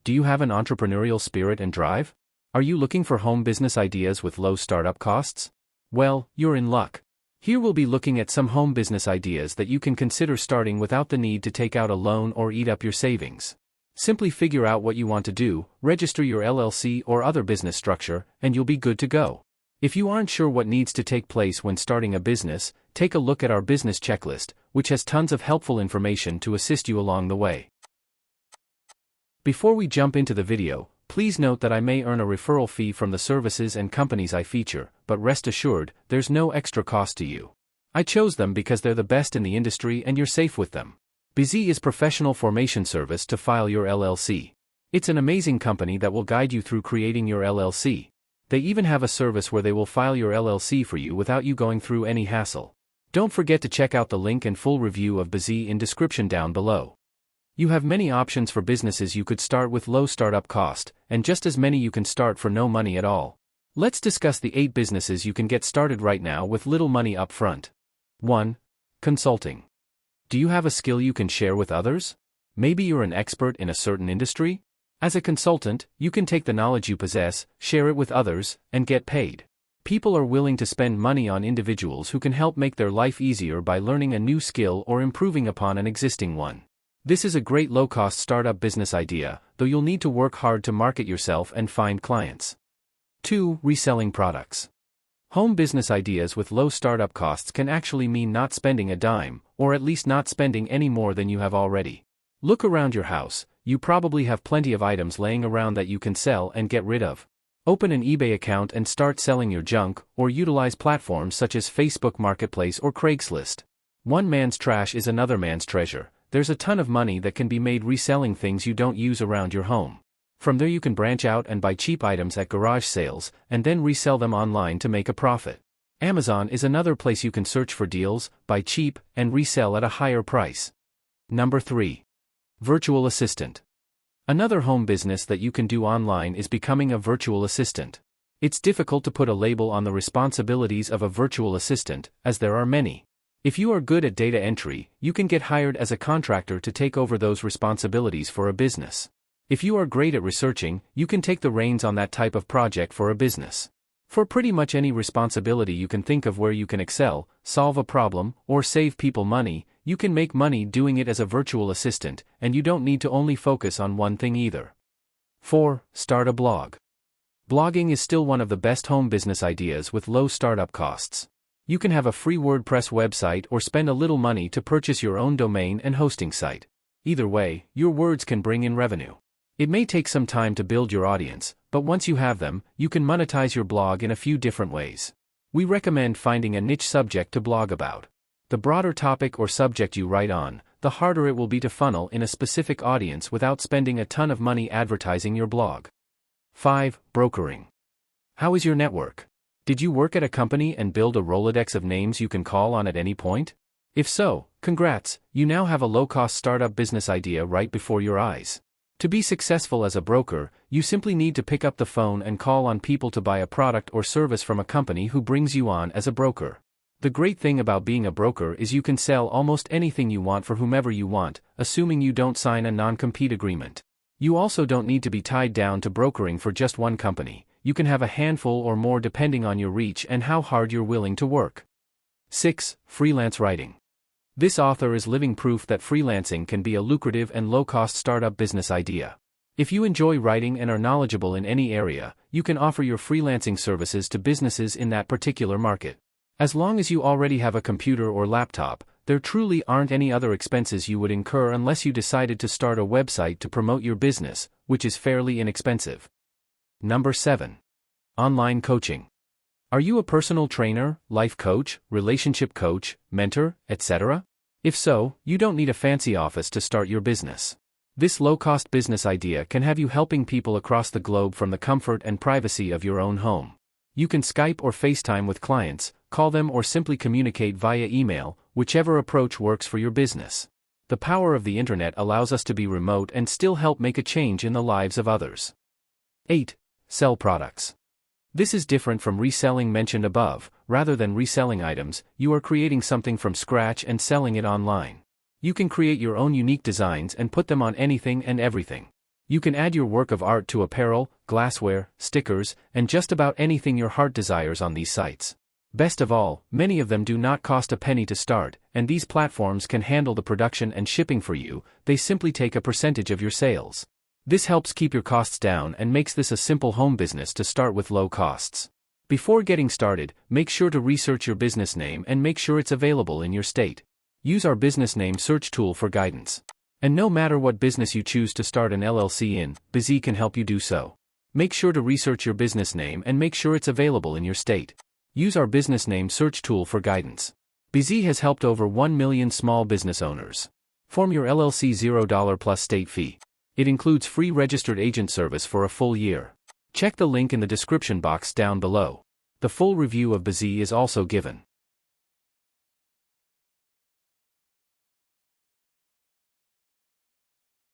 Do you have an entrepreneurial spirit and drive? Are you looking for home business ideas with low startup costs? Well, you're in luck. Here we'll be looking at some home business ideas that you can consider starting without the need to take out a loan or eat up your savings. Simply figure out what you want to do, register your LLC or other business structure, and you'll be good to go. If you aren't sure what needs to take place when starting a business, take a look at our business checklist, which has tons of helpful information to assist you along the way. Before we jump into the video, please note that I may earn a referral fee from the services and companies I feature, but rest assured, there's no extra cost to you. I chose them because they're the best in the industry and you're safe with them. Busy is professional formation service to file your LLC. It's an amazing company that will guide you through creating your LLC. They even have a service where they will file your LLC for you without you going through any hassle. Don't forget to check out the link and full review of Busy in description down below. You have many options for businesses you could start with low startup cost, and just as many you can start for no money at all. Let's discuss the 8 businesses you can get started right now with little money up front. 1. Consulting. Do you have a skill you can share with others? Maybe you're an expert in a certain industry? As a consultant, you can take the knowledge you possess, share it with others, and get paid. People are willing to spend money on individuals who can help make their life easier by learning a new skill or improving upon an existing one. This is a great low-cost startup business idea, though you'll need to work hard to market yourself and find clients. 2. Reselling products. Home business ideas with low startup costs can actually mean not spending a dime, or at least not spending any more than you have already. Look around your house, you probably have plenty of items laying around that you can sell and get rid of. Open an eBay account and start selling your junk, or utilize platforms such as Facebook Marketplace or Craigslist. One man's trash is another man's treasure. There's a ton of money that can be made reselling things you don't use around your home. From there you can branch out and buy cheap items at garage sales, and then resell them online to make a profit. Amazon is another place you can search for deals, buy cheap, and resell at a higher price. Number 3. Virtual assistant. Another home business that you can do online is becoming a virtual assistant. It's difficult to put a label on the responsibilities of a virtual assistant, as there are many. If you are good at data entry, you can get hired as a contractor to take over those responsibilities for a business. If you are great at researching, you can take the reins on that type of project for a business. For pretty much any responsibility you can think of where you can excel, solve a problem, or save people money, you can make money doing it as a virtual assistant, and you don't need to only focus on one thing either. 4. Start a blog. Blogging is still one of the best home business ideas with low startup costs. You can have a free WordPress website or spend a little money to purchase your own domain and hosting site. Either way, your words can bring in revenue. It may take some time to build your audience, but once you have them, you can monetize your blog in a few different ways. We recommend finding a niche subject to blog about. The broader topic or subject you write on, the harder it will be to funnel in a specific audience without spending a ton of money advertising your blog. 5. Brokering. How is your network? Did you work at a company and build a Rolodex of names you can call on at any point? If so, congrats, you now have a low-cost startup business idea right before your eyes. To be successful as a broker, you simply need to pick up the phone and call on people to buy a product or service from a company who brings you on as a broker. The great thing about being a broker is you can sell almost anything you want for whomever you want, assuming you don't sign a non-compete agreement. You also don't need to be tied down to brokering for just one company. You can have a handful or more depending on your reach and how hard you're willing to work. 6. Freelance Writing. This author is living proof that freelancing can be a lucrative and low-cost startup business idea. If you enjoy writing and are knowledgeable in any area, you can offer your freelancing services to businesses in that particular market. As long as you already have a computer or laptop, there truly aren't any other expenses you would incur unless you decided to start a website to promote your business, which is fairly inexpensive. Number 7. Online coaching. Are you a personal trainer, life coach, relationship coach, mentor, etc.? If so, you don't need a fancy office to start your business. This low-cost business idea can have you helping people across the globe from the comfort and privacy of your own home. You can Skype or FaceTime with clients, call them or simply communicate via email, whichever approach works for your business. The power of the internet allows us to be remote and still help make a change in the lives of others. 8. Sell products. This is different from reselling mentioned above. Rather than reselling items, you are creating something from scratch and selling it online. You can create your own unique designs and put them on anything and everything. You can add your work of art to apparel, glassware, stickers, and just about anything your heart desires on these sites. Best of all, many of them do not cost a penny to start, and these platforms can handle the production and shipping for you. They simply take a percentage of your sales. This helps keep your costs down and makes this a simple home business to start with low costs. Before getting started, make sure to research your business name and make sure it's available in your state. Use our business name search tool for guidance. And no matter what business you choose to start an LLC in, Busy can help you do so. Make sure to research your business name and make sure it's available in your state. Use our business name search tool for guidance. Busy has helped over 1 million small business owners. Form your LLC $0 plus state fee. It includes free registered agent service for a full year. Check the link in the description box down below. The full review of Busy is also given.